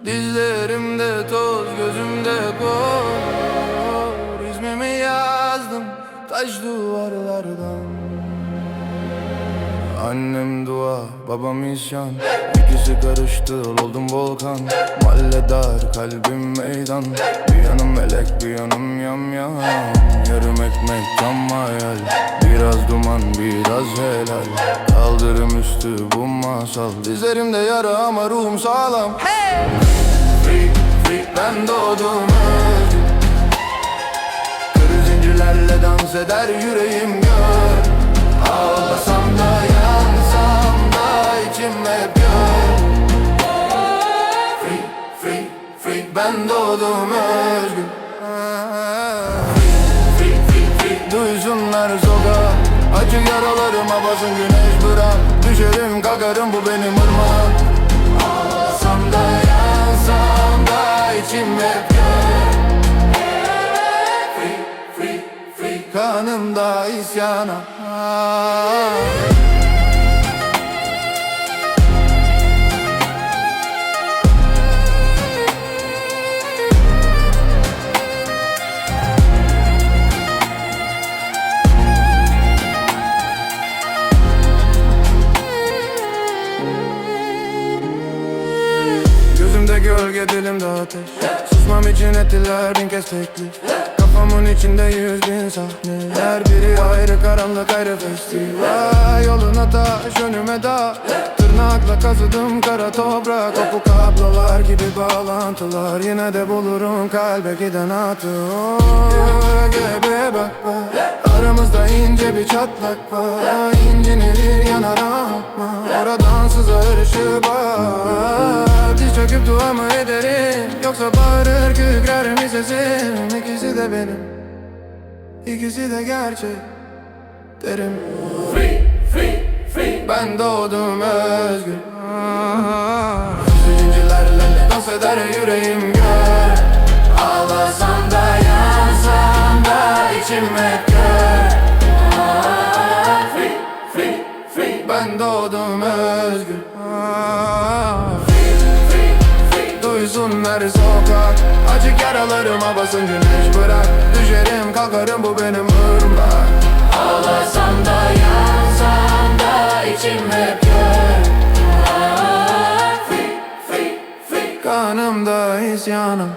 Dizlerimde toz, gözümde kor. İsmimi yazdım taş duvarlardan. Annem dua, babam isyan. İkisi karıştı, oldum volkan. Mahalle dar, kalbim meydan. Bir yanım melek, bir yanım yamyam. Yarım ekmek, tam hayal. Biraz duman, biraz helal. Kaldırım üstü bu masal. Dizlerimde yara ama ruhum sağlam. Hey! Free, free, ben doğdum özgür. Kırı zincirlerle dans eder yüreğim gör. Ağlasam da yansam da içim hep gör. Free, free, free, ben doğdum özgür. Free, free, free, duysunlar sokağa. Acı yaralarıma basın güneş bırak. Düşerim kalkarım, bu benim ırmağım. Ağlasam da yansam da içim hep gör. Free, free, free, kanımda isyana. Gözümde gölge, dilimde ateş. Susmam için ettiler bin kez teklif. Kafamın içinde 100.000 sahne. Her biri ayrı karanlık, ayrı festival. Yoluna taş, önüme dağ. Tırnakla kazıdım kara toprak. Kopuk kablolar gibi bağlantılar. Yine de bulurum kalbe giden hatı. Gibi bak bak, aramızda ince bir çatlak var. İncinir yanar ama oradan sızar ışığı bak. Diz çöküp dua mı ederim, yoksa bağırır kükrer mi sesim? İkisi de benim, ikisi de gerçek derim. Free, free, free, ben doğdum özgür. Zincirlerle dans eder yüreğim gör. Ağlasam da yansam da içim hep gör. Free, free, free, ben doğdum özgür. Duysunlar sokak. Acık yaralarıma basın güneş bırak. Düşerim kalkarım, bu benim ırmak. Ağlasam da yansam da içim hep gör. Free, free, free, kanımda isyanım.